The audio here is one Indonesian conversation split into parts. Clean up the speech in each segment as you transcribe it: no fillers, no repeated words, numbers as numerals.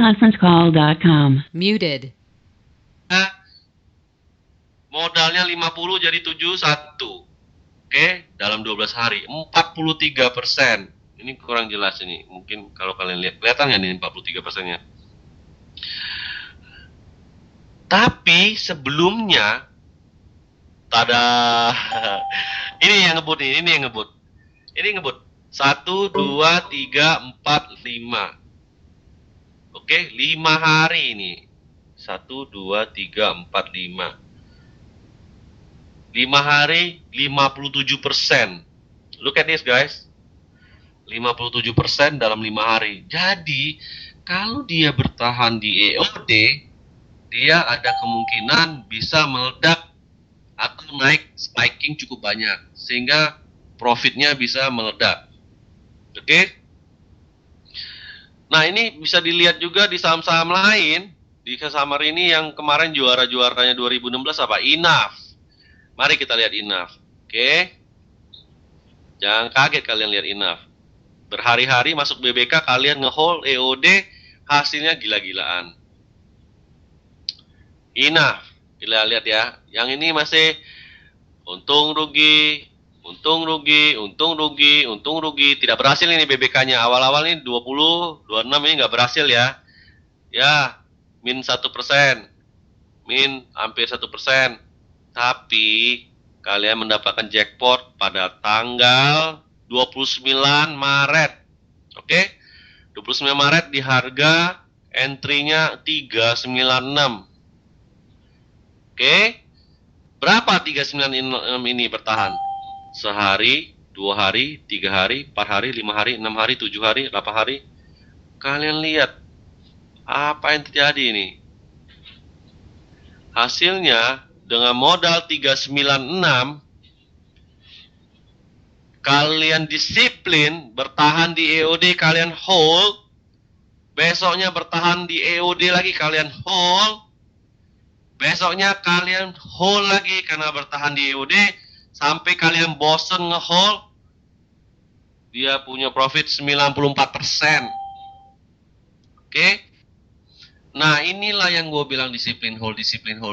thisconferencecall.com. Muted. Modalnya 50 jadi 71. Oke, dalam 12 hari 43%. Ini kurang jelas ini. Mungkin kalau kalian lihat, kelihatan nggak nih 43%-nya? Tapi sebelumnya, tada, ini yang ngebut nih, ini yang ngebut. Ini ngebut 1, 2, 3, 4, 5. Oke, 5 hari ini. 1, 2, 3, 4, 5. 5 hari 57%. Look at this guys. 57% dalam 5 hari. Jadi kalau dia bertahan di EOD, dia ada kemungkinan bisa meledak atau naik spiking cukup banyak, sehingga profitnya bisa meledak. Oke? Nah, ini bisa dilihat juga di saham-saham lain. Di saham ini yang kemarin juara-juaranya 2016 apa? Enough. Mari kita lihat Enough. Oke? Jangan kaget kalian lihat Enough. Berhari-hari masuk BBK, kalian nge-hold EOD, hasilnya gila-gilaan. Enough. Kita lihat ya. Yang ini masih untung rugi, untung rugi, untung rugi, untung rugi. Tidak berhasil ini BBK-nya. Awal-awal ini 20, 26 ini nggak berhasil ya. Ya, min 1%. Min hampir 1%. Tapi kalian mendapatkan jackpot pada tanggal 29 Maret. Oke? 29 Maret di harga entry-nya 396. Oke? Berapa 396 ini bertahan? Sehari, 2 hari, 3 hari, 4 hari, 5 hari, 6 hari, 7 hari, 8 hari. Kalian lihat apa yang terjadi ini? Hasilnya dengan modal 396, kalian disiplin bertahan di EOD, kalian hold. Besoknya bertahan di EOD lagi, kalian hold. Besoknya kalian hold lagi karena bertahan di EOD sampai kalian bosen nge-hold. Dia punya profit 94%. Oke? Nah, inilah yang gue bilang disiplin hold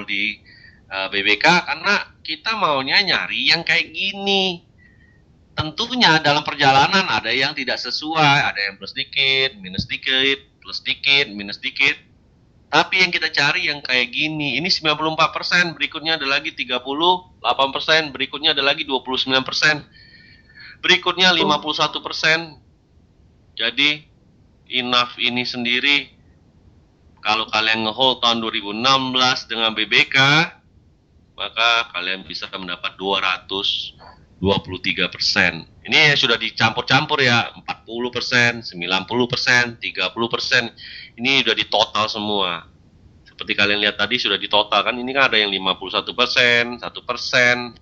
di BBK, karena kita maunya nyari yang kayak gini. Tentunya dalam perjalanan ada yang tidak sesuai, ada yang plus dikit, minus dikit, plus dikit, minus dikit. Tapi yang kita cari yang kayak gini. Ini 94%, berikutnya ada lagi 38%, berikutnya ada lagi 29%, berikutnya 51%. Jadi Enough ini sendiri, kalau kalian nge-hold tahun 2016 dengan BBK, maka kalian bisa mendapat 223%. Ini sudah dicampur-campur ya, 40%, 90%, 30%. Ini sudah ditotal semua. Seperti kalian lihat tadi sudah ditotal kan, ini kan ada yang 51%, 1%,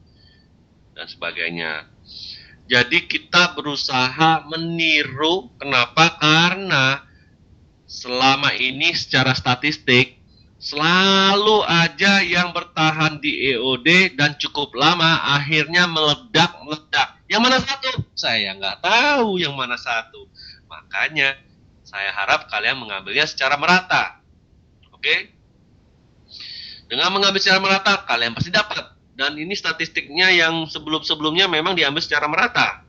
dan sebagainya. Jadi kita berusaha meniru. Kenapa? Karena selama ini secara statistik selalu aja yang bertahan di EOD dan cukup lama akhirnya meledak-meledak. Yang mana satu? Saya nggak tahu yang mana satu. Makanya saya harap kalian mengambilnya secara merata. Oke? Dengan mengambil secara merata, kalian pasti dapat. Dan ini statistiknya yang sebelum-sebelumnya memang diambil secara merata.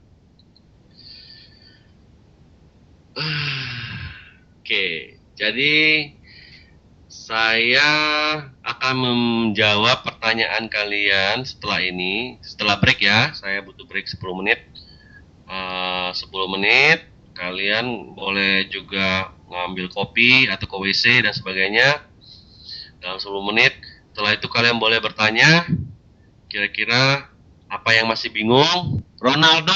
Oke, jadi saya akan menjawab pertanyaan kalian setelah ini, setelah break ya. Saya butuh break 10 menit. 10 menit, kalian boleh juga ngambil kopi atau ke WC dan sebagainya. Dalam 10 menit, setelah itu kalian boleh bertanya, kira-kira apa yang masih bingung? Ronald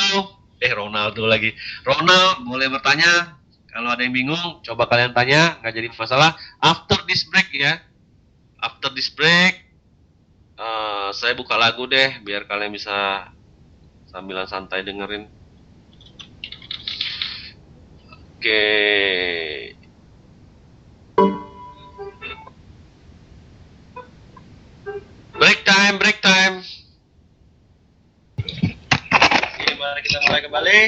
boleh bertanya. Kalau ada yang bingung, coba kalian tanya, nggak jadi masalah. After this break ya, after this break, saya buka lagu deh, biar kalian bisa sambilan santai dengerin. Oke. Break time. Oke, mari kita mulai kembali.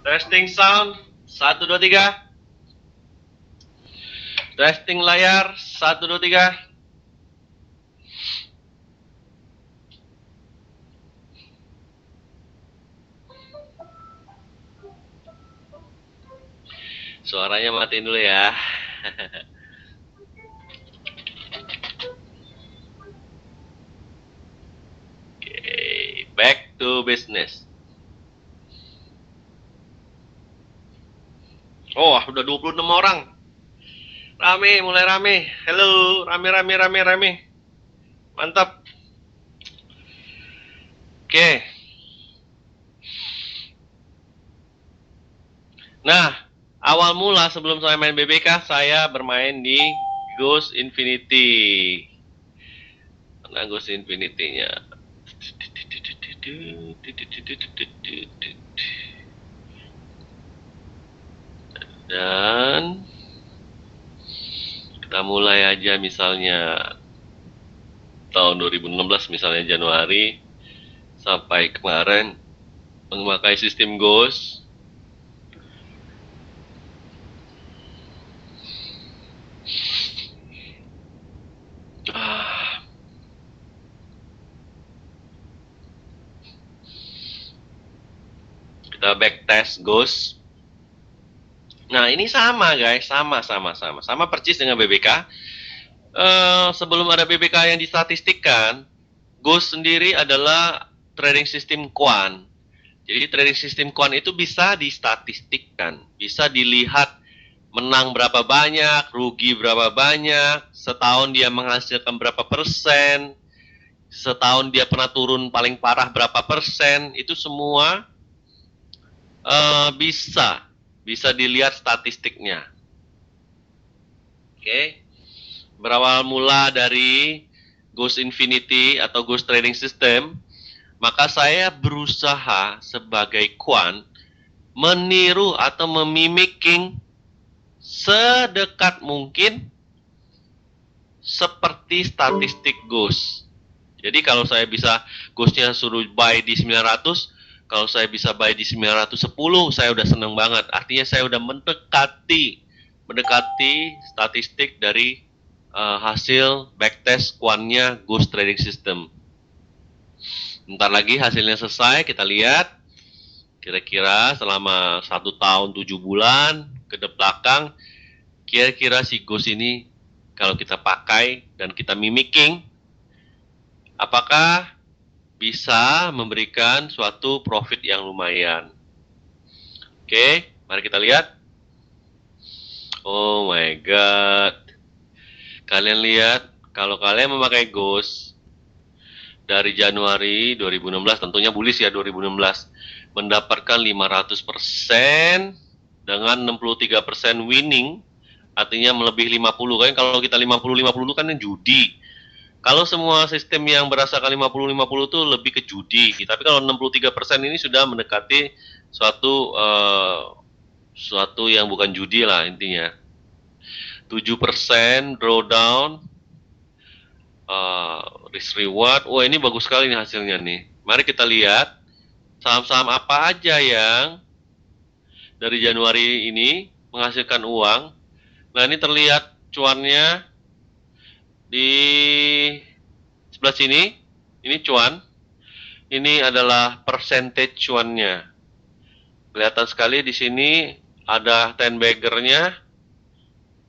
Testing sound, 1, 2, 3. Testing layar 1 2 3. Suaranya matiin dulu ya. Oke, back to business. Oh, udah 26 orang. Rame, mulai rame. Halo, rame. Mantap. Oke. Nah, awal mula sebelum saya main BBK, saya bermain di Ghost Infinity. Mana Ghost Infinity-nya? Dan kita mulai aja misalnya tahun 2016 misalnya Januari sampai kemarin memakai sistem Ghost. Kita backtest Ghost. Nah, ini sama guys, sama persis dengan BBK. Sebelum ada BBK yang distatistikkan, Ghost sendiri adalah trading system quant. Jadi trading system quant itu bisa distatistikkan, bisa dilihat menang berapa banyak, rugi berapa banyak, setahun dia menghasilkan berapa persen, setahun dia pernah turun paling parah berapa persen, itu semua bisa dilihat statistiknya. Oke. Berawal mula dari Ghost Infinity atau Ghost Trading System, maka saya berusaha sebagai quant meniru atau memimicking sedekat mungkin seperti statistik Ghost. Jadi kalau saya bisa Ghost-nya suruh buy di 900, kalau saya bisa buy di 910, saya udah seneng banget. Artinya saya udah mendekati statistik dari hasil backtest quant-nya Ghost Trading System. Bentar lagi hasilnya selesai, kita lihat kira-kira selama 1 tahun 7 bulan ke belakang, kira-kira si Ghost ini kalau kita pakai dan kita mimicking, apakah bisa memberikan suatu profit yang lumayan. Oke, mari kita lihat. Oh my god. Kalian lihat, kalau kalian memakai Ghost dari Januari 2016, tentunya bullish ya 2016, mendapatkan 500% dengan 63% winning, artinya melebihi 50 kan. Kalau kita 50-50 kan judi. Kalau semua sistem yang berdasarkan 50-50 itu lebih ke judi. Tapi kalau 63% ini sudah mendekati suatu yang bukan judi lah intinya. 7% drawdown, risk reward. Wah, ini bagus sekali nih hasilnya nih. Mari kita lihat saham-saham apa aja yang dari Januari ini menghasilkan uang. Nah, ini terlihat cuannya di sebelah sini. Ini cuan. Ini adalah percentage cuannya. Kelihatan sekali di sini ada 10 bagger-nya.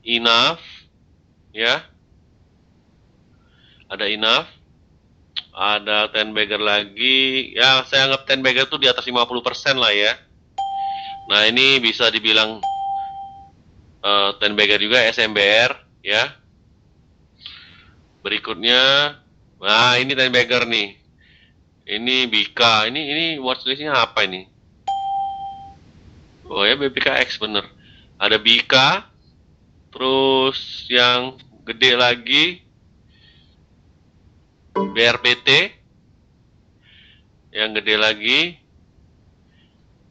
Enough, ya. Ada enough. Ada 10 bagger lagi. Ya, saya anggap 10 bagger itu di atas 50% lah ya. Nah, ini bisa dibilang 10 bagger juga SMBR, ya. Berikutnya, nah ini 10 bagger nih. Ini Bika, ini watchlist-nya apa ini? Oh ya, BPKX bener. Ada Bika, terus yang gede lagi BRPT, yang gede lagi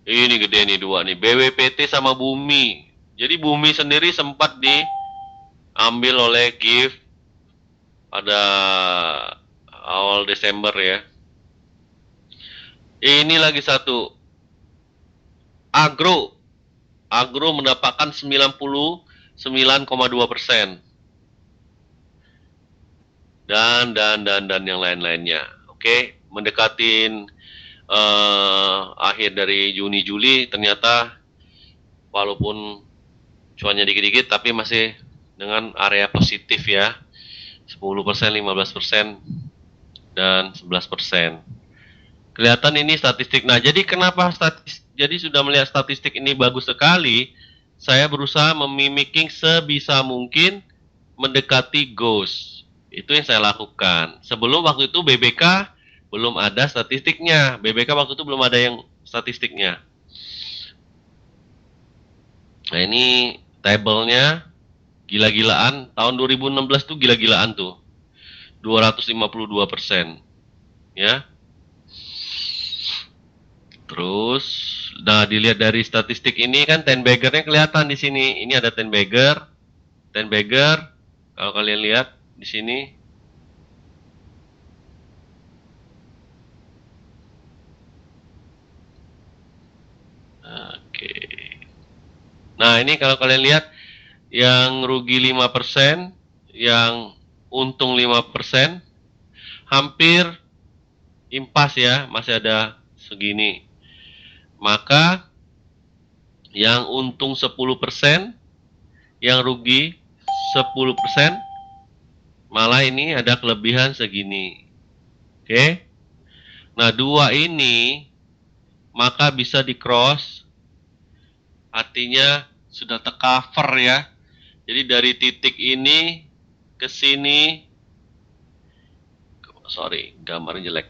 ini gede nih dua nih, BWPT sama Bumi. Jadi Bumi sendiri sempat diambil oleh GIF pada awal Desember ya. Ini lagi satu, Agro mendapatkan 90 9,2%. Dan yang lain-lainnya. Oke, mendekatin akhir dari Juni Juli, ternyata walaupun cuannya dikit-dikit tapi masih dengan area positif ya. 10%, 15%, dan 11%. Kelihatan ini statistik. Nah, jadi kenapa jadi sudah melihat statistik ini bagus sekali, saya berusaha memimicking sebisa mungkin mendekati ghost. Itu yang saya lakukan. Sebelum waktu itu BBK belum ada statistiknya. BBK waktu itu belum ada yang statistiknya. Nah, ini tabelnya gila-gilaan. Tahun 2016 tuh gila-gilaan tuh. 252%. Ya. Terus, nah dilihat dari statistik ini kan 10 baggernya kelihatan di sini. Ini ada 10 bagger. 10 bagger. Kalau kalian lihat di sini. Oke. Nah, ini kalau kalian lihat yang rugi 5%, yang untung 5%, hampir impas ya, masih ada segini. Maka yang untung 10%, yang rugi 10%, malah ini ada kelebihan segini. Oke. Nah, dua ini maka bisa di cross, artinya sudah tercover ya. Jadi dari titik ini ke sini, sorry, gambarnya jelek.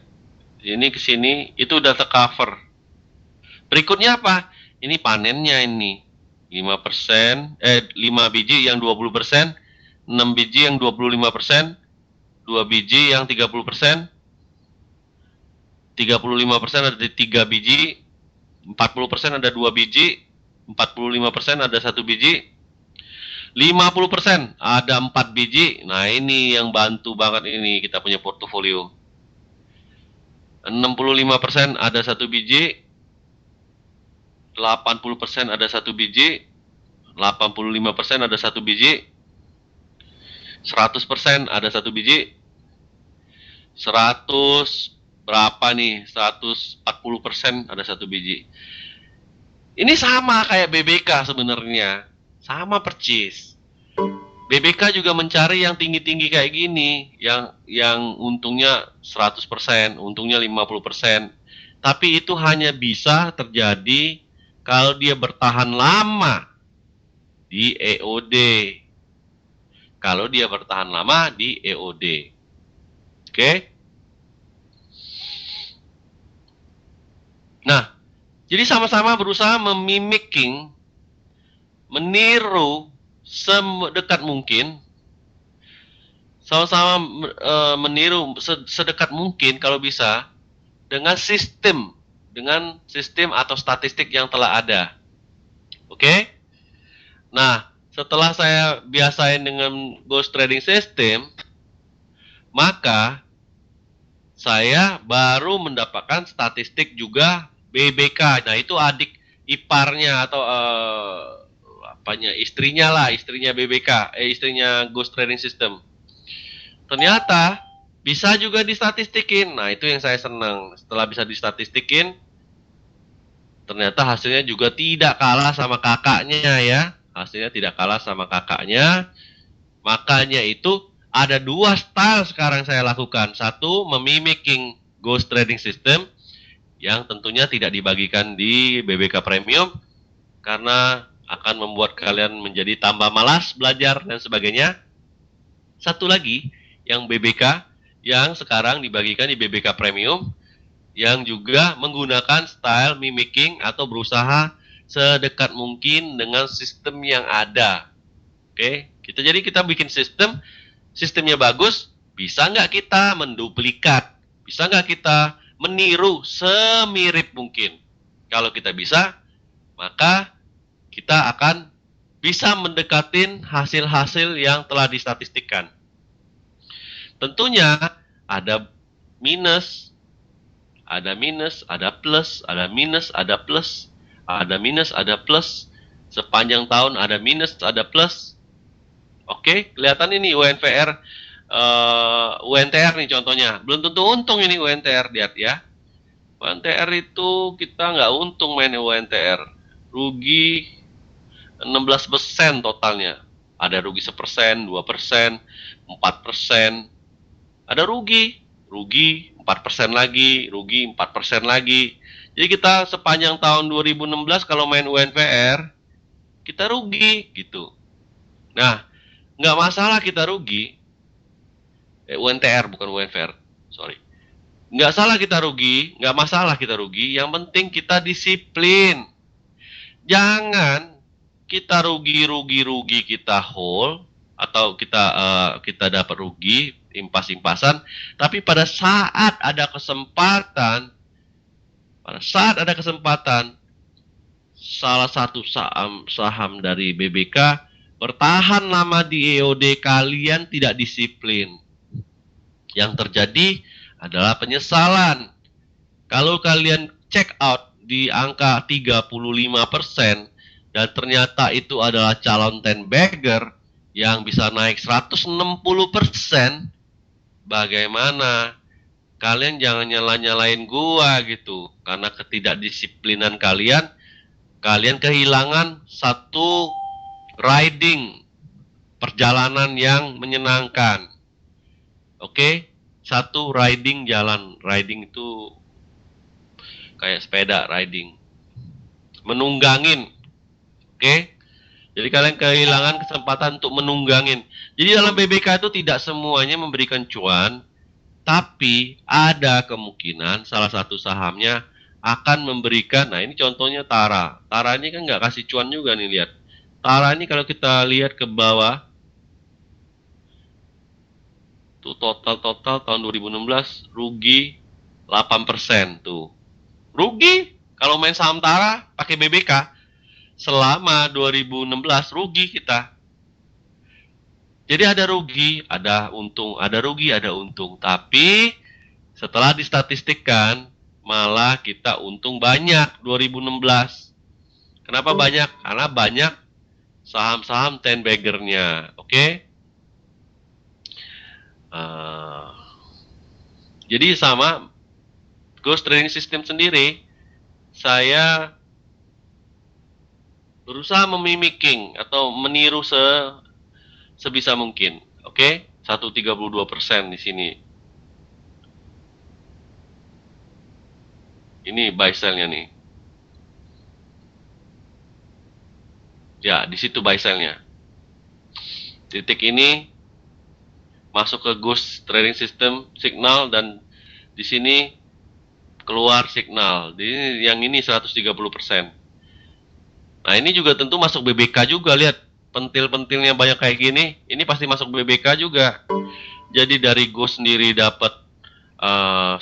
Ini ke sini itu udah tercover. Berikutnya apa? Ini panennya ini. 5%, 5 biji yang 20%, 6 biji yang 25%, 2 biji yang 30%, 35% ada 3 biji, 40% ada 2 biji, 45% ada 1 biji, 50% ada 4 biji. Nah, ini yang bantu banget ini kita punya portofolio. 65% ada 1 biji, 80% ada 1 biji, 85% ada 1 biji, 100% ada 1 biji, 100 berapa nih? 140% ada 1 biji. Ini sama kayak BBK sebenarnya, sama percis. BBK juga mencari yang tinggi-tinggi kayak gini, yang untungnya 100%, untungnya 50%. Tapi itu hanya bisa terjadi kalau dia bertahan lama di EOD. Kalau dia bertahan lama di EOD. Oke? Nah, jadi sama-sama berusaha memimicking, meniru sedekat mungkin, sama-sama meniru sedekat mungkin kalau bisa dengan sistem atau statistik yang telah ada. Oke? Nah, setelah saya biasain dengan Ghost Trading System, maka saya baru mendapatkan statistik juga BBK. Nah, itu adik iparnya atau istrinya BBK, istrinya Ghost Trading System. Ternyata bisa juga distatistikin. Nah, itu yang saya senang. Setelah bisa distatistikin, ternyata hasilnya juga tidak kalah sama kakaknya ya. Hasilnya tidak kalah sama kakaknya. Makanya itu ada 2 style sekarang saya lakukan. Satu, memimicking Ghost Trading System yang tentunya tidak dibagikan di BBK Premium karena akan membuat kalian menjadi tambah malas belajar dan sebagainya. Satu lagi, yang BBK yang sekarang dibagikan di BBK Premium yang juga menggunakan style mimicking atau berusaha sedekat mungkin dengan sistem yang ada. Oke, kita bikin sistemnya bagus, bisa nggak kita menduplikat? Bisa nggak kita meniru semirip mungkin? Kalau kita bisa, maka kita akan bisa mendekatin hasil-hasil yang telah distatistikkan. Tentunya ada minus, ada plus, ada minus, ada plus, ada minus, ada plus. Sepanjang tahun ada minus, ada plus. Oke, kelihatan ini UNVR, UNTR nih contohnya. Belum tentu untung ini UNTR, lihat ya. UNTR itu kita nggak untung main UNTR. Rugi 16% totalnya. Ada rugi 1%, 2%, 4%. Ada rugi 4% lagi, rugi 4% lagi. Jadi kita sepanjang tahun 2016 kalau main UNVR, kita rugi gitu. Nah, nggak masalah kita rugi. UNTR bukan UNVR, sorry. Nggak salah kita rugi, nggak masalah kita rugi. Yang penting kita disiplin. Jangan kita rugi kita hold atau kita dapat rugi impas-impasan, tapi pada saat ada kesempatan, salah satu saham dari BBK bertahan lama di EOD, kalian tidak disiplin. Yang terjadi adalah penyesalan. Kalau kalian check out di angka 35% dan ternyata itu adalah calon 10 bagger yang bisa naik 160%, bagaimana? Kalian jangan nyalain gua gitu. Karena ketidakdisiplinan kalian, kalian kehilangan satu riding, perjalanan yang menyenangkan. Oke? Satu riding jalan. Riding itu kayak sepeda riding. Menunggangin. Oke? Jadi kalian kehilangan kesempatan untuk menunggangin. Jadi dalam BBK itu tidak semuanya memberikan cuan, tapi ada kemungkinan salah satu sahamnya akan memberikan. Nah, ini contohnya Tara. Tara ini kan nggak kasih cuan juga nih, lihat. Tara ini kalau kita lihat ke bawah, tuh total tahun 2016 rugi 8% tuh. Rugi kalau main saham Tara pakai BBK selama 2016 rugi kita. Jadi ada rugi, ada untung, ada rugi, ada untung. Tapi setelah distatistikkan malah kita untung banyak 2016. Kenapa banyak? Karena banyak saham-saham 10 baggernya. Oke? Jadi sama Ghost Trading System sendiri, saya berusaha memimicking atau meniru sebisa mungkin. Oke? 132% di sini. Ini buy sell-nya nih. Ya, di situ buy sell-nya. Titik ini masuk ke Ghost Trading System signal dan di sini keluar signal. Yang ini 130%. Nah, ini juga tentu masuk BBK juga, lihat. Pentil-pentilnya banyak kayak gini, ini pasti masuk BBK juga. Jadi dari Ghost sendiri dapat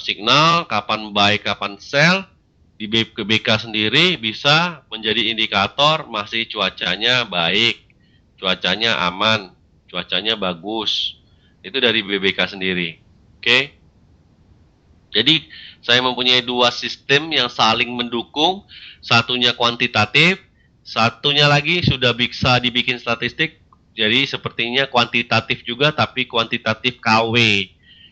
signal kapan buy, kapan sell. Di BBK sendiri bisa menjadi indikator masih cuacanya baik, cuacanya aman, cuacanya bagus. Itu dari BBK sendiri. Oke. Jadi saya mempunyai dua sistem yang saling mendukung, satunya kuantitatif, satunya lagi sudah bisa dibikin statistik. Jadi sepertinya kuantitatif juga, tapi kuantitatif KW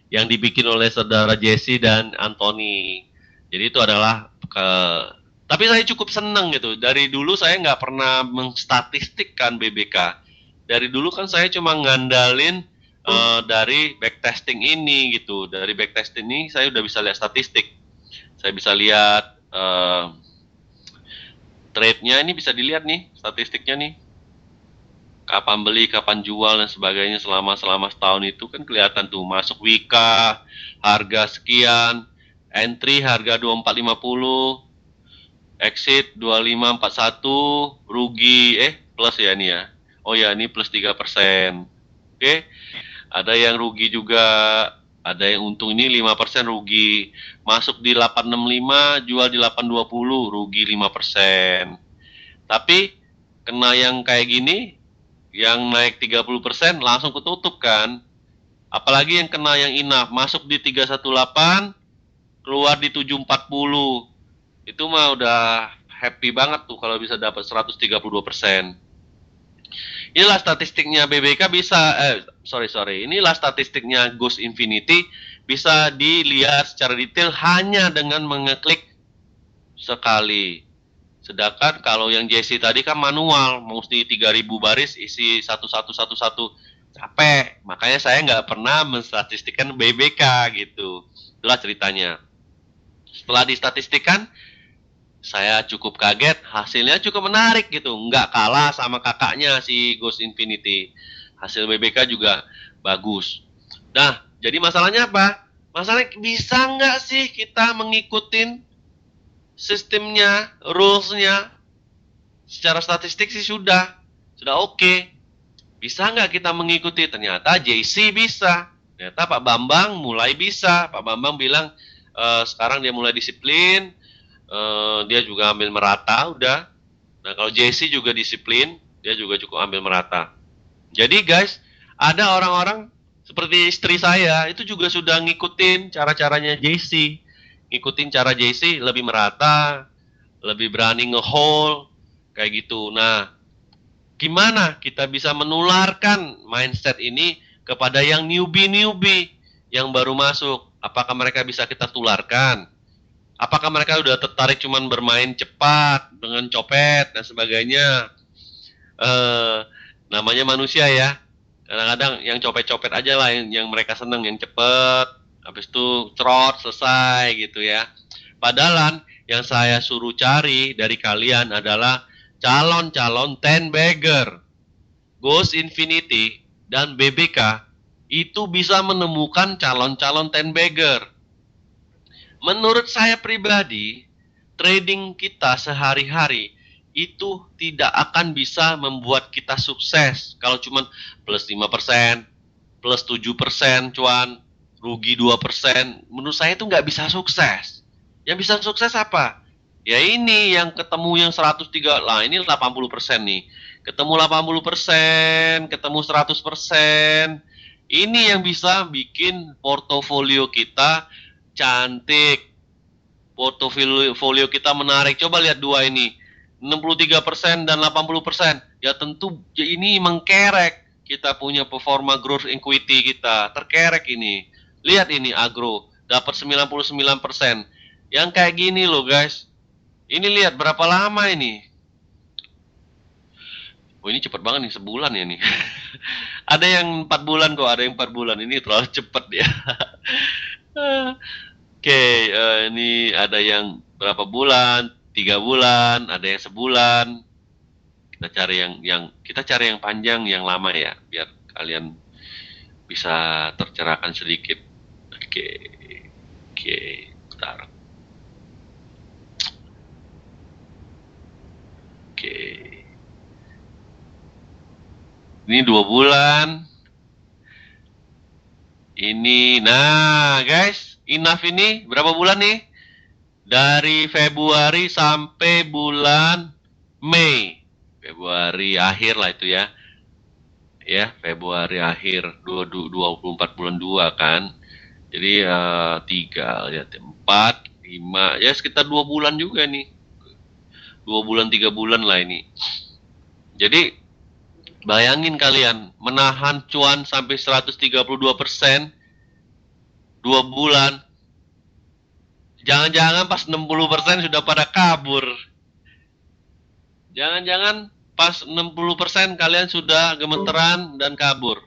yang dibikin oleh saudara Jesse dan Anthony. Jadi itu adalah tapi saya cukup senang gitu. Dari dulu saya nggak pernah menstatistikkan BBK. Dari dulu kan saya cuma ngandalin dari backtesting ini gitu. Dari backtesting ini saya udah bisa lihat statistik. Saya bisa lihat trade-nya, ini bisa dilihat nih statistiknya nih. Kapan beli, kapan jual dan sebagainya selama setahun itu kan kelihatan tuh. Masuk Wika harga sekian, entry harga 2450, exit 2541, rugi plus ya ini ya. Oh ya, ini plus 3%. Oke. Ada yang rugi juga, ada yang untung, ini 5% rugi. Masuk di 865, jual di 820, rugi 5%. Tapi kena yang kayak gini, yang naik 30% langsung ketutup kan. Apalagi yang kena yang enough, masuk di 318, keluar di 740. Itu mah udah happy banget tuh kalau bisa dapat 132%. Inilah statistiknya BBK bisa, inilah statistiknya Ghost Infinity bisa dilihat secara detail hanya dengan mengeklik sekali. Sedangkan kalau yang JC tadi kan manual, mesti 3000 baris isi satu, capek. Makanya saya nggak pernah menstatistikkan BBK gitu. Itulah ceritanya. Setelah distatistikkan, saya cukup kaget, hasilnya cukup menarik gitu. Nggak kalah sama kakaknya si Ghost Infinity. Hasil BBK juga bagus. Nah, jadi masalahnya apa? Masalahnya bisa nggak sih kita mengikutin sistemnya, rules-nya? Secara statistik sih sudah oke. Bisa nggak kita mengikuti? Ternyata JC bisa. Ternyata Pak Bambang mulai bisa. Pak Bambang bilang sekarang dia mulai disiplin, dia juga ambil merata udah. Nah kalau JC juga disiplin, dia juga cukup ambil merata. Jadi guys, ada orang-orang seperti istri saya itu juga sudah ngikutin cara-caranya JC, ngikutin cara JC lebih merata, lebih berani nge-hold kayak gitu. Nah, gimana kita bisa menularkan mindset ini kepada yang newbie yang baru masuk? Apakah mereka bisa kita tularkan? Apakah mereka udah tertarik cuman bermain cepat dengan copet dan sebagainya? Namanya manusia ya. Kadang-kadang yang copet-copet aja lah yang mereka seneng, yang cepet. Habis itu cerot selesai gitu ya. Padahal yang saya suruh cari dari kalian adalah calon-calon 10 bagger. Ghost Infinity dan BBK itu bisa menemukan calon-calon 10 bagger. Menurut saya pribadi, trading kita sehari-hari itu tidak akan bisa membuat kita sukses kalau cuma plus 5%, plus 7% cuan, rugi 2%. Menurut saya itu nggak bisa sukses. Yang bisa sukses apa? Ya ini yang ketemu yang 103, lah ini 80% nih. Ketemu 80%, ketemu 100%. Ini yang bisa bikin portofolio kita cantik, portofolio kita menarik. Coba lihat dua ini, 63% dan 80%. Ya tentu ini mengkerek kita punya performa growth equity kita. Terkerek ini. Lihat ini agro dapat 99%. Yang kayak gini loh guys. Ini lihat berapa lama ini. Oh ini cepet banget nih, sebulan ya nih. Ada yang 4 bulan kok, ada yang 4 bulan. Ini terlalu cepet ya. Oke, ini ada yang berapa bulan, 3 bulan, ada yang sebulan. Kita cari kita cari yang panjang, yang lama ya, biar kalian bisa tercerahkan sedikit. Oke, oke, bentar. Oke, ini 2 bulan. Ini, nah guys, enough ini berapa bulan nih? Dari Februari sampai bulan Mei. Februari akhir lah itu ya. Ya, Februari akhir 24 bulan 2 kan. Jadi 3, ya 4, 5, ya sekitar 2 bulan juga nih. 2 bulan 3 bulan lah ini. Jadi bayangin kalian menahan cuan sampai 132%, 2 bulan. Jangan-jangan pas 60% sudah pada kabur. Jangan-jangan pas 60% kalian sudah gemeteran dan kabur.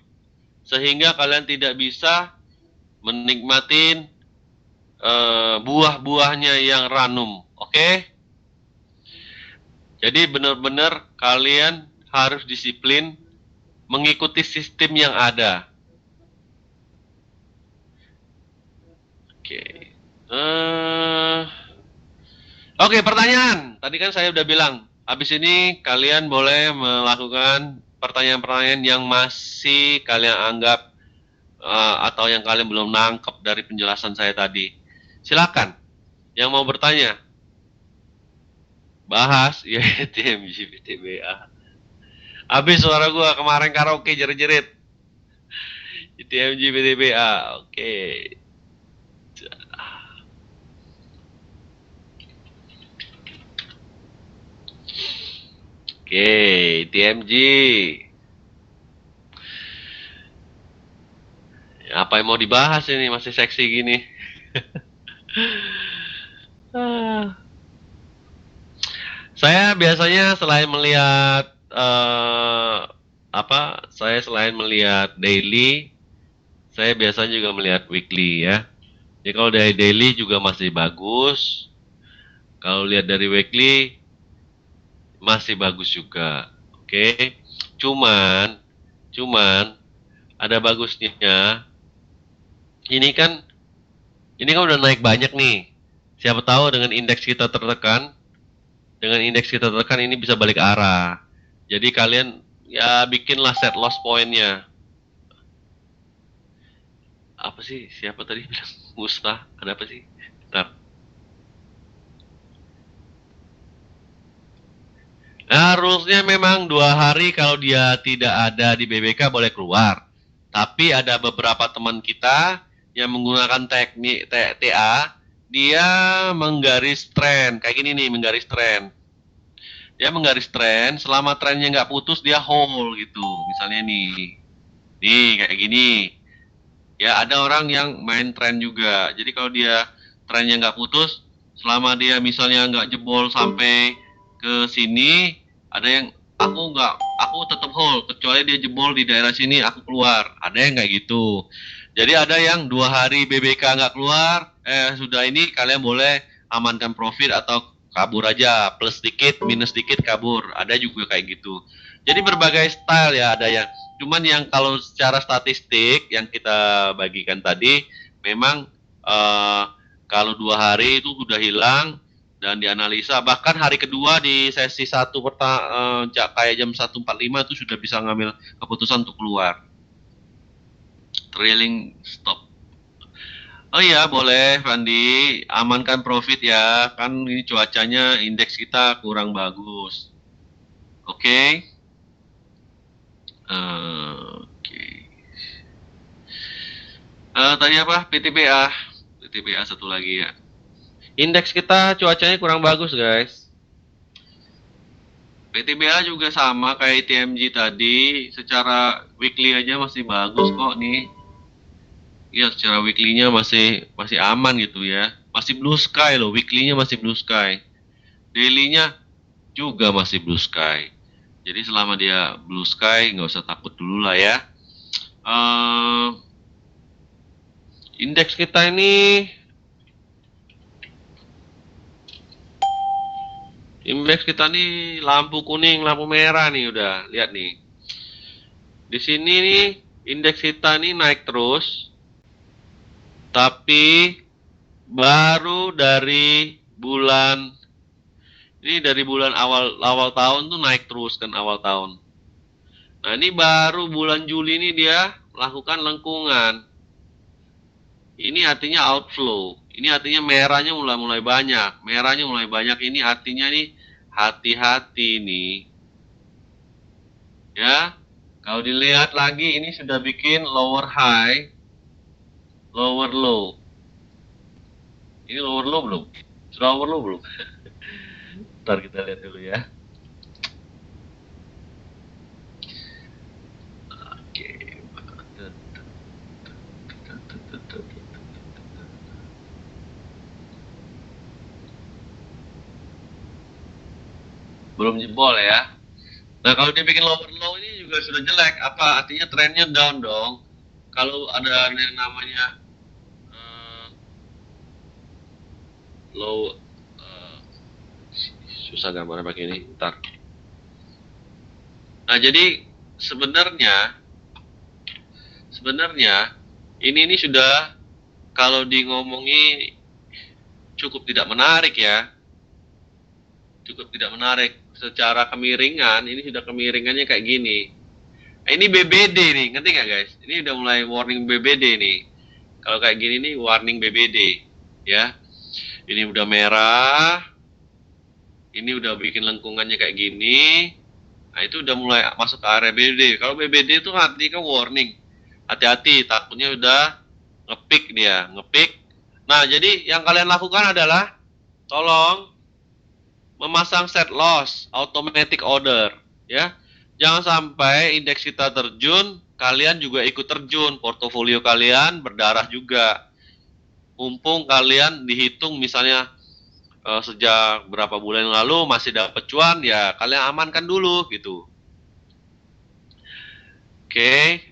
Sehingga kalian tidak bisa menikmatin buah-buahnya yang ranum. Oke? Jadi benar-benar kalian harus disiplin mengikuti sistem yang ada. Oke. Oke, pertanyaan. Tadi kan saya udah bilang, habis ini kalian boleh melakukan pertanyaan-pertanyaan yang masih kalian anggap atau yang kalian belum nangkep dari penjelasan saya tadi. Silakan. Yang mau bertanya. Bahas ya TMG BTBA. Habis suara gua kemarin karaoke jerit-jerit. TMG BTBA. Oke. Oke, TMG. Apa yang mau dibahas ini masih seksi gini? Saya biasanya selain melihat saya selain melihat daily, saya biasanya juga melihat weekly ya. Jadi kalau dari daily juga masih bagus. Kalau lihat dari weekly masih bagus juga. Oke. Cuman cuman ada bagusnya. Ini kan udah naik banyak nih. Siapa tahu dengan indeks kita tertekan ini bisa balik arah. Jadi kalian ya bikinlah set loss pointnya. Apa sih? Siapa tadi bilang Musta? Ada apa sih? Bentar. Nah, rulesnya memang 2 hari kalau dia tidak ada di BBK boleh keluar. Tapi ada beberapa teman kita yang menggunakan teknik TA, dia menggaris tren. Kayak gini nih, menggaris tren. Dia menggaris tren, selama trennya nggak putus dia hold gitu. Misalnya nih kayak gini. Ya ada orang yang main tren juga. Jadi kalau dia trennya nggak putus, selama dia misalnya nggak jebol sampai ke sini, ada yang aku tetap hold, kecuali dia jebol di daerah sini, aku keluar. Ada yang kayak gitu. Jadi ada yang 2 hari BBK nggak keluar, sudah ini kalian boleh amankan profit atau kabur aja, plus sedikit, minus sedikit kabur. Ada juga kayak gitu. Jadi berbagai style ya, ada yang cuman yang kalau secara statistik yang kita bagikan tadi memang kalau 2 hari itu sudah hilang dan dianalisa, bahkan hari kedua di sesi satu kayak jam 1.45 itu sudah bisa ngambil keputusan untuk keluar trailing stop. Oh iya boleh Fandi, amankan profit ya, kan ini cuacanya indeks kita kurang bagus. Oke. Oke. Tadi apa? PTBA. PTBA satu lagi ya. Indeks kita cuacanya kurang bagus guys. PTBA juga sama kayak TMG tadi, secara weekly aja masih bagus kok nih. Ya secara weekly-nya masih aman gitu ya. Masih blue sky loh, weekly-nya masih blue sky. Daily-nya juga masih blue sky. Jadi selama dia blue sky nggak usah takut dulu lah ya. Indeks kita ini lampu kuning, lampu merah nih udah. Lihat nih. Di sini nih indeks kita nih naik terus. Tapi baru dari bulan awal tahun tuh naik terus kan awal tahun. Nah, ini baru bulan Juli ini dia melakukan lengkungan. Ini artinya outflow. Ini artinya merahnya mulai banyak. Merahnya mulai banyak ini artinya nih hati-hati nih. Ya. Kalau dilihat lagi ini sudah bikin lower high, lower low. Ini lower low belum? Sudah lower low belum? Ntar kita lihat dulu ya. Oke. Belum jebol ya. Nah kalau dia bikin lower low ini juga sudah jelek. Apa artinya trennya down dong? Kalau ada yang namanya low, susah gambarnya pakai ini. Ntar. Nah jadi sebenarnya ini sudah kalau di ngomongi cukup tidak menarik ya. Cukup tidak menarik. Secara kemiringan, ini sudah kemiringannya kayak gini. Nah, ini BBD nih, ngerti nggak guys? Ini udah mulai warning BBD nih. Kalau kayak gini nih, warning BBD. Ya, ini udah merah. Ini udah bikin lengkungannya kayak gini. Nah, itu udah mulai masuk ke area BBD. Kalau BBD itu artinya warning. Hati-hati, takutnya udah ngepick dia, ngepick. Nah, jadi yang kalian lakukan adalah tolong memasang set loss automatic order ya. Jangan sampai indeks kita terjun kalian juga ikut terjun, portofolio kalian berdarah juga. Mumpung kalian dihitung misalnya sejak berapa bulan lalu masih dapat cuan, ya kalian amankan dulu gitu. Oke.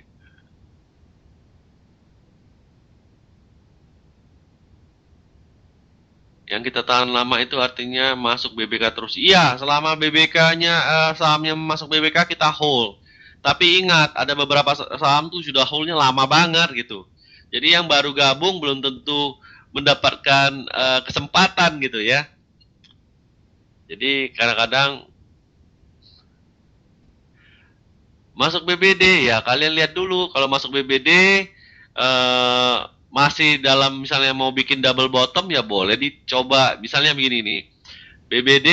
Yang kita tahan lama itu artinya masuk BBK terus. Iya, selama BBK-nya sahamnya masuk BBK kita hold. Tapi ingat, ada beberapa saham tuh sudah hold-nya lama banget gitu. Jadi yang baru gabung belum tentu mendapatkan kesempatan gitu ya. Jadi kadang-kadang masuk BBD ya kalian lihat dulu kalau masuk BBD masih dalam misalnya mau bikin double bottom ya boleh dicoba. Misalnya begini nih. BBD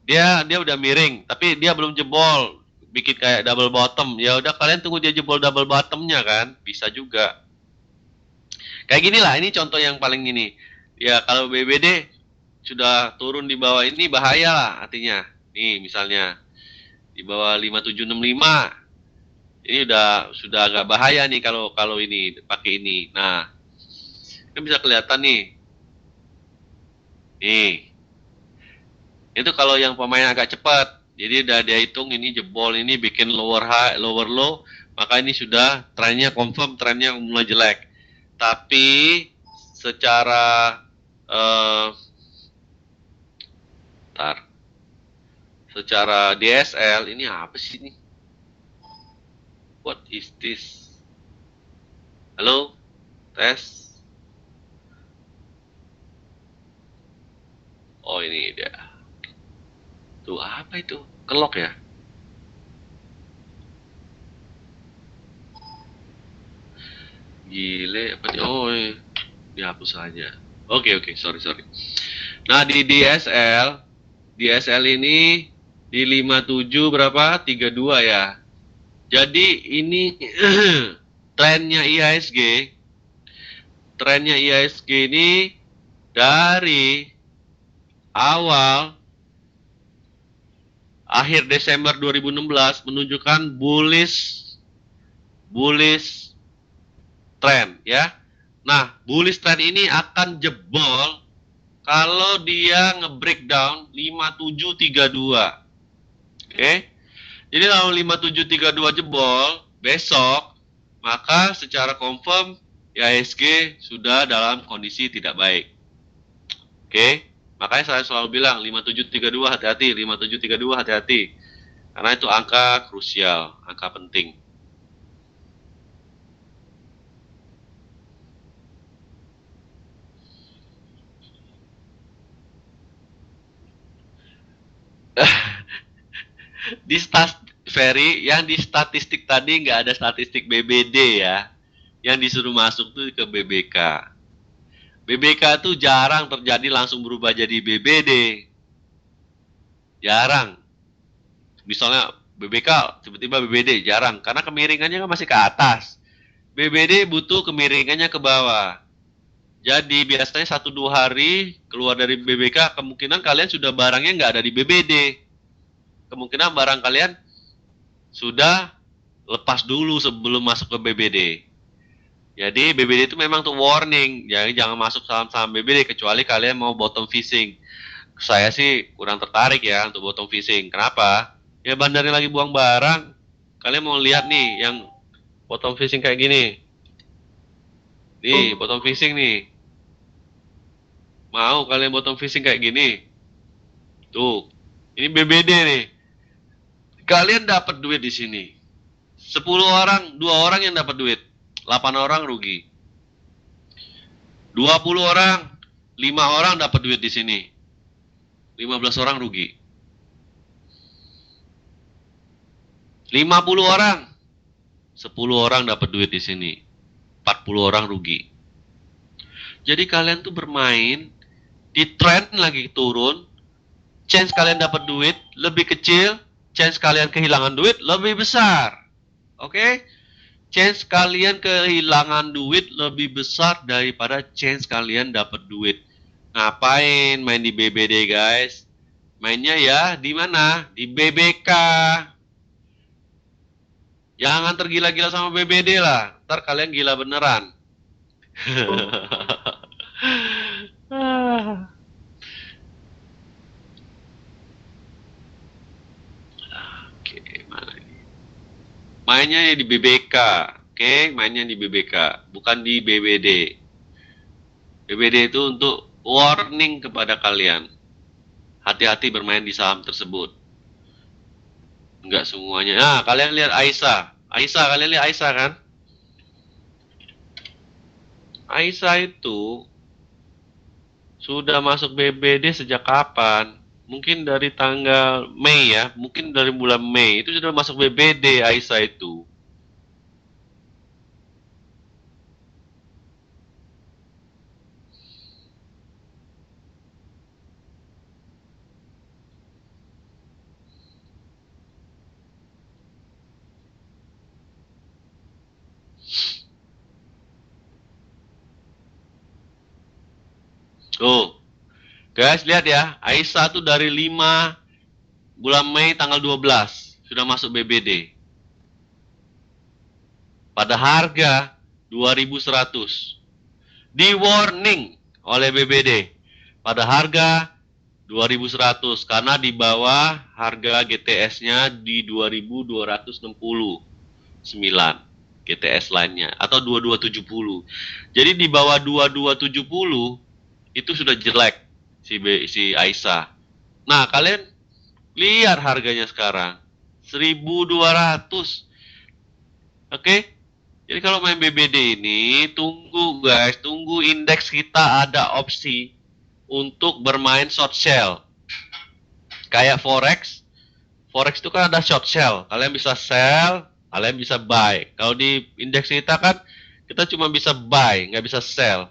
dia udah miring tapi dia belum jebol bikin kayak double bottom. Ya udah kalian tunggu dia jebol double bottomnya kan bisa juga. Kayak gini lah ini contoh yang paling ini. Ya kalau BBD sudah turun di bawah ini bahaya lah artinya. Nih misalnya di bawah 5765 ini sudah agak bahaya nih kalau kalau ini pakai ini. Nah, kan bisa kelihatan nih. Nih, itu kalau yang pemain agak cepat. Jadi udah dia hitung ini jebol ini bikin lower high, lower low, maka ini sudah trennya confirm trennya mulai jelek. Tapi secara tar, secara DSL ini apa sih ini? What is this? Halo, tes. Oh ini dia. Tuh apa itu? Kelok ya? Gile apa nih? Oh, dihapus saja. Oke, sorry. Nah, di DSL ini di 57 berapa? 32 ya. Jadi ini trennya IHSG ini dari awal akhir Desember 2016 menunjukkan bullish trend ya. Nah, bullish trend ini akan jebol kalau dia nge-breakdown 5732. Oke. Jadi kalau 5732 jebol besok, maka secara confirm IHSG sudah dalam kondisi tidak baik. Oke. Makanya saya selalu bilang 5732 hati-hati, 5732 hati-hati. Karena itu angka krusial, angka penting. Di Ferry, yang di statistik tadi nggak ada statistik BBD ya. Yang disuruh masuk tuh ke BBK. BBK tuh jarang terjadi langsung berubah jadi BBD. Jarang. Misalnya BBK tiba-tiba BBD jarang karena kemiringannya kan masih ke atas. BBD butuh kemiringannya ke bawah. Jadi biasanya 1-2 hari keluar dari BBK kemungkinan kalian sudah barangnya nggak ada di BBD. Kemungkinan barang kalian sudah lepas dulu sebelum masuk ke BBD. Jadi BBD itu memang tuh warning, jadi jangan masuk saham-saham BBD kecuali kalian mau bottom fishing. Saya sih kurang tertarik ya untuk bottom fishing. Kenapa? Ya bandarnya lagi buang barang. Kalian mau lihat nih yang bottom fishing kayak gini. Nih, bottom fishing nih. Mau kalian bottom fishing kayak gini? Tuh, ini BBD nih. Kalian dapat duit di sini. 10 orang, 2 orang yang dapat duit. 8 orang rugi. 20 orang, 5 orang dapat duit di sini. 15 orang rugi. 50 orang, 10 orang dapat duit di sini. 40 orang rugi. Jadi kalian tuh bermain di trend lagi turun, chance kalian dapat duit lebih kecil, chance kalian kehilangan duit lebih besar. Oke? Chance kalian kehilangan duit lebih besar daripada chance kalian dapat duit. Ngapain main di BBD, guys? Mainnya ya di mana? Di BBK. Jangan tergila-gila sama BBD lah. Ntar kalian gila beneran. Oke, mana ini? Mainnya di BBK. Oke, mainnya di BBK, bukan di BBD. BBD itu untuk warning kepada kalian. Hati-hati bermain di saham tersebut. Enggak semuanya. Nah, kalian lihat Aisyah. Aisyah, kalian lihat Aisyah kan? Aisyah itu sudah masuk BBD sejak kapan? Mungkin dari tanggal Mei ya, mungkin dari bulan Mei itu sudah masuk BBD Aisyah itu. Tuh, guys lihat ya, Aisyah tuh dari 5 bulan Mei tanggal 12 sudah masuk BBD. Pada harga 2.100. Di warning oleh BBD pada harga 2.100 karena di bawah harga GTS-nya di 2.269 GTS lainnya atau 2270. Jadi di bawah 2270 itu sudah jelek si Aisyah. Nah, kalian lihat harganya sekarang 1.200. Oke? Jadi kalau main BBD ini tunggu guys, tunggu indeks kita ada opsi untuk bermain short sell. Kayak forex. Forex itu kan ada short sell. Kalian bisa sell, kalian bisa buy. Kalau di indeks kita kan kita cuma bisa buy, nggak bisa sell.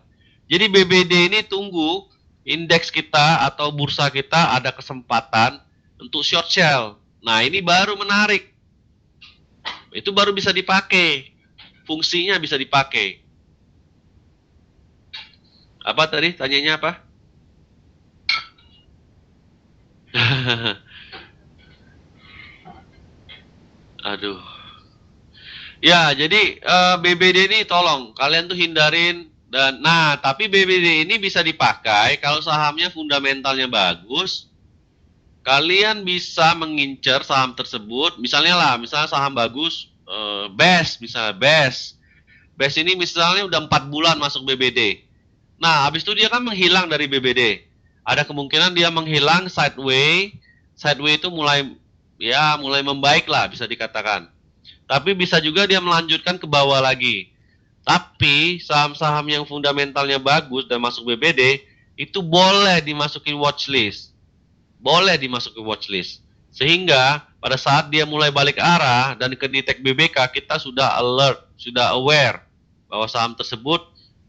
Jadi BBD ini tunggu indeks kita atau bursa kita ada kesempatan untuk short sell. Nah, ini baru menarik. Itu baru bisa dipakai. Fungsinya bisa dipakai. Apa tadi? Tanyanya apa? Aduh. Ya, jadi BBD ini tolong kalian tuh hindarin dan nah, tapi BBD ini bisa dipakai kalau sahamnya fundamentalnya bagus. Kalian bisa mengincar saham tersebut, misalnya saham bagus, BES, misalnya BES. BES ini misalnya udah 4 bulan masuk BBD. Nah, habis itu dia kan menghilang dari BBD. Ada kemungkinan dia menghilang sideways. Sideways itu mulai membaik lah bisa dikatakan. Tapi bisa juga dia melanjutkan ke bawah lagi. Tapi saham-saham yang fundamentalnya bagus dan masuk BBD itu boleh dimasukin watchlist. Boleh dimasukin watchlist. Sehingga pada saat dia mulai balik arah dan ke detect BBK, kita sudah alert, sudah aware bahwa saham tersebut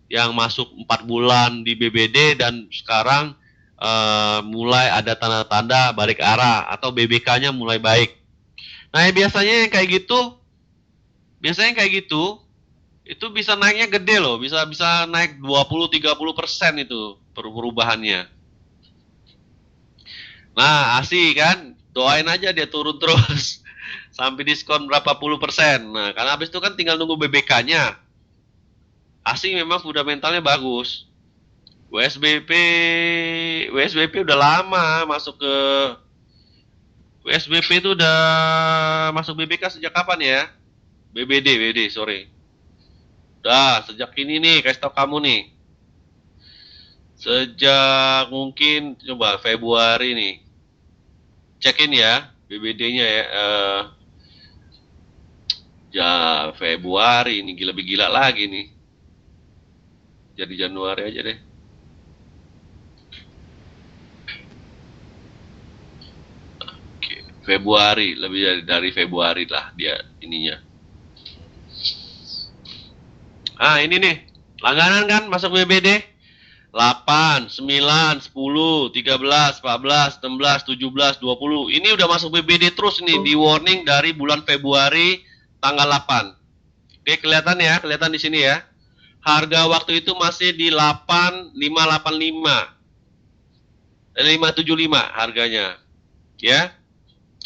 yang masuk 4 bulan di BBD dan sekarang mulai ada tanda-tanda balik arah atau BBK-nya mulai baik. Nah, biasanya yang kayak gitu, itu bisa naiknya gede loh, bisa naik 20-30% itu perubahannya. Nah, asik kan? Doain aja dia turun terus. Sampai diskon berapa puluh persen. Nah, karena habis itu kan tinggal nunggu BBK-nya. Asing memang fundamentalnya bagus. WSBP udah lama masuk ke WSBP itu udah masuk BBK sejak kapan ya? BBD, sorry. Udah, sejak ini nih, kasih tau kamu nih. Sejak mungkin coba Februari nih. Cekin ya BBD-nya ya. Februari ini lebih gila lagi nih. Jadi Januari aja deh. Oke, Februari, lebih dari Februari lah dia ininya. Ah, ini nih. Langganan kan masuk BBD. 8, 9, 10, 13, 14, 16, 17, 20. Ini udah masuk BBD terus nih di warning dari bulan Februari tanggal 8. Oke, kelihatan ya, kelihatan di sini ya. Harga waktu itu masih di 8.585. 575 harganya. Ya.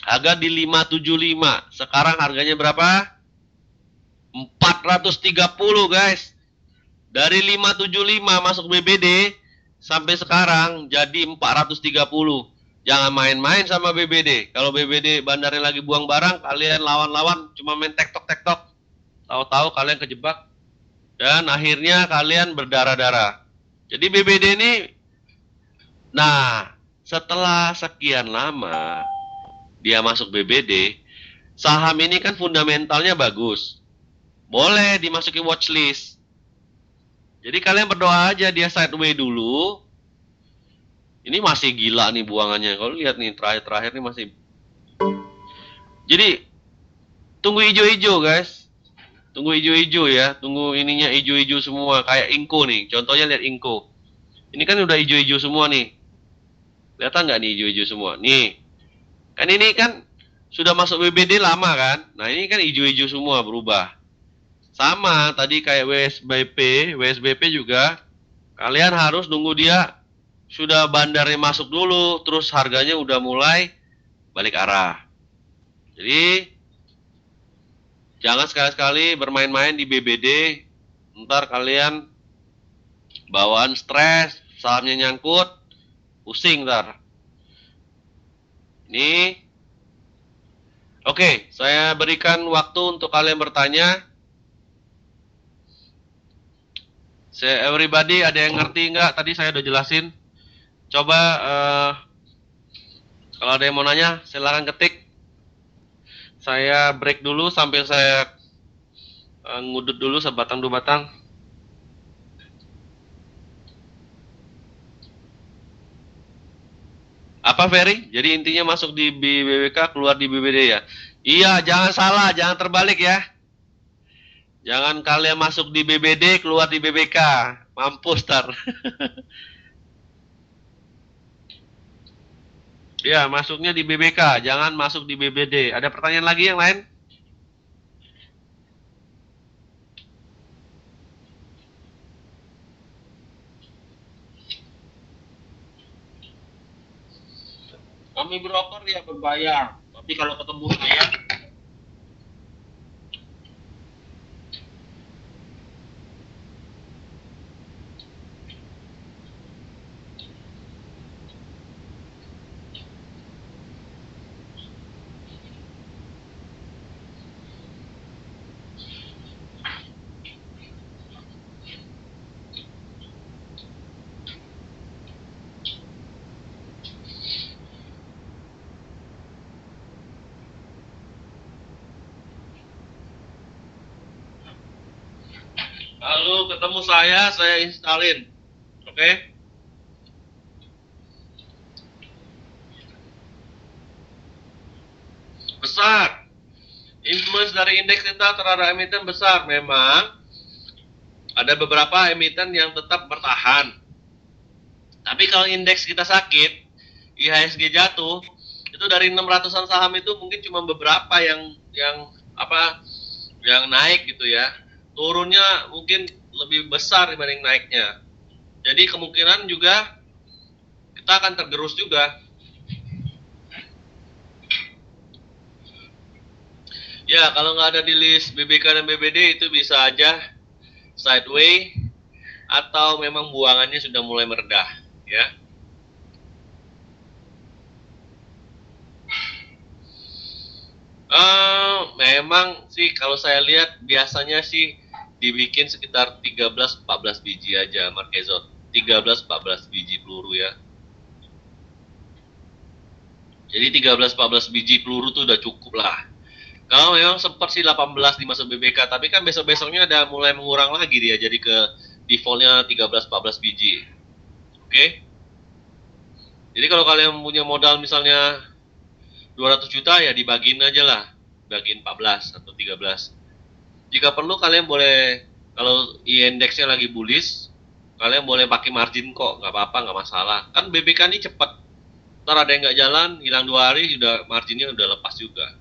Harga di 575. Sekarang harganya berapa? 430 guys. Dari 575 masuk BBD sampai sekarang jadi 430. Jangan main-main sama BBD. Kalau BBD bandarnya lagi buang barang, kalian lawan-lawan cuma main tektok-tektok. Tahu-tahu kalian kejebak dan akhirnya kalian berdarah-darah. Jadi BBD ini, nah setelah sekian lama dia masuk BBD, saham ini kan fundamentalnya bagus. Boleh dimasuki watchlist. Jadi kalian berdoa aja dia sideways dulu. Ini masih gila nih buangannya. Kalau lihat nih terakhir-terakhir nih masih. Jadi tunggu hijau-hijau guys. Tunggu hijau-hijau ya. Tunggu ininya hijau-hijau semua. Kayak Inco nih. Contohnya lihat Inco. Ini kan udah hijau-hijau semua nih. Kelihatan nggak nih hijau-hijau semua? Nih. Kan ini kan sudah masuk BBD lama kan. Nah ini kan hijau-hijau semua berubah. Sama tadi kayak WSBP juga. Kalian harus nunggu dia sudah bandarnya masuk dulu, terus harganya udah mulai balik arah. Jadi jangan sekali-sekali bermain-main di BBD, ntar kalian bawaan stres, sahamnya nyangkut, pusing ntar. Ini oke, saya berikan waktu untuk kalian bertanya. Everybody ada yang ngerti nggak? Tadi saya udah jelasin. Coba kalau ada yang mau nanya, silakan ketik. Saya break dulu sambil saya ngudut dulu sebatang dua batang. Apa Ferry? Jadi intinya masuk di BBK, keluar di BBD ya? Iya, jangan salah, jangan terbalik ya. Jangan kalian masuk di BBD, keluar di BBK. Mampus tar. Ya, masuknya di BBK, jangan masuk di BBD. Ada pertanyaan lagi yang lain? Kami broker ya berbayar, tapi kalau ketemu saya lalu ketemu saya instalin. Oke? Besar. Influence dari indeks kita terhadap emiten besar. Memang ada beberapa emiten yang tetap bertahan. Tapi kalau indeks kita sakit, IHSG jatuh, itu dari 600-an saham itu mungkin cuma beberapa yang naik gitu ya. Turunnya mungkin lebih besar dibanding naiknya. Jadi kemungkinan juga kita akan tergerus juga. Ya, kalau nggak ada di list BBK dan BBD itu bisa aja sideways atau memang buangannya sudah mulai meredah, ya. Memang sih kalau saya lihat biasanya sih dibikin sekitar 13-14 biji aja Marquezot. 13-14 biji peluru ya. Jadi 13-14 biji peluru tuh udah cukup lah. Kalau memang sempat sih 18 di masa BBK, tapi kan besok-besoknya ada mulai mengurang lagi dia, jadi ke defaultnya 13-14 biji. Oke? Jadi kalau kalian punya modal misalnya 200 juta ya dibagiin aja lah, bagiin 14 atau 13. Jika perlu kalian boleh, kalau indeksnya lagi bullish, kalian boleh pakai margin kok, nggak apa-apa, nggak masalah. Kan BBK ini cepat, ntar ada yang nggak jalan, hilang 2 hari, udah marginnya udah lepas juga.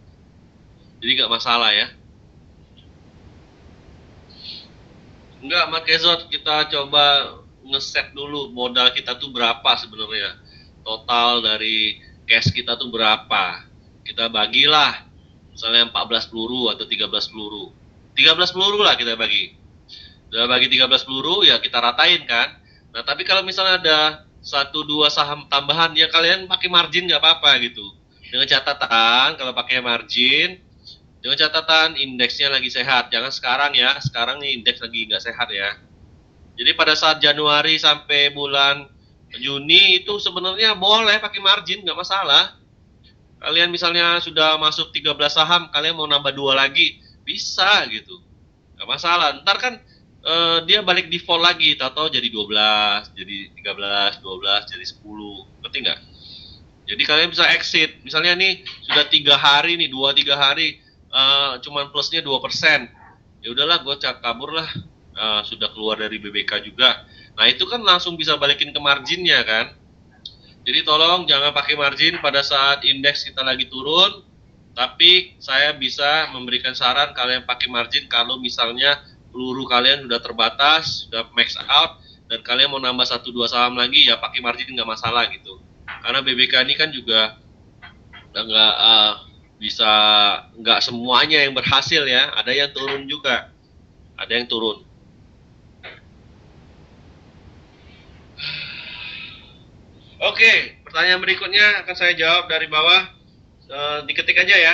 Jadi nggak masalah ya. Enggak, Marquezot, kita coba ngeset dulu modal kita tuh berapa sebenarnya. Total dari cash kita tuh berapa. Kita bagilah, misalnya 14 peluru atau 13 peluru. 13 peluru lah kita bagi. Udah bagi 13 peluru ya kita ratain kan. Nah, tapi kalau misalnya ada 1-2 saham tambahan ya kalian pakai margin nggak apa-apa gitu. Dengan catatan kalau pakai margin, dengan catatan indeksnya lagi sehat. Jangan sekarang ya, sekarang nih indeks lagi nggak sehat ya. Jadi pada saat Januari sampai bulan Juni itu sebenarnya boleh pakai margin, nggak masalah. Kalian misalnya sudah masuk 13 saham, kalian mau nambah 2 lagi, bisa gitu. Nggak masalah. Ntar kan dia balik default lagi, tahu-tahu jadi 12, jadi 13, 12, jadi 10. Ngerti nggak? Jadi kalian bisa exit. Misalnya nih sudah 3 hari nih, 2-3 hari cuman plusnya 2%. Ya udahlah, gue kabur lah. Sudah keluar dari BBK juga. Nah, itu kan langsung bisa balikin ke marginnya kan. Jadi tolong jangan pakai margin pada saat indeks kita lagi turun. Tapi saya bisa memberikan saran kalian pakai margin kalau misalnya peluru kalian sudah terbatas, sudah max out, dan kalian mau nambah 1-2 saham lagi, ya pakai margin nggak masalah gitu. Karena BBK ini kan juga nggak bisa, nggak semuanya yang berhasil ya, ada yang turun juga, ada yang turun. Oke, pertanyaan berikutnya akan saya jawab dari bawah. Diketik aja ya.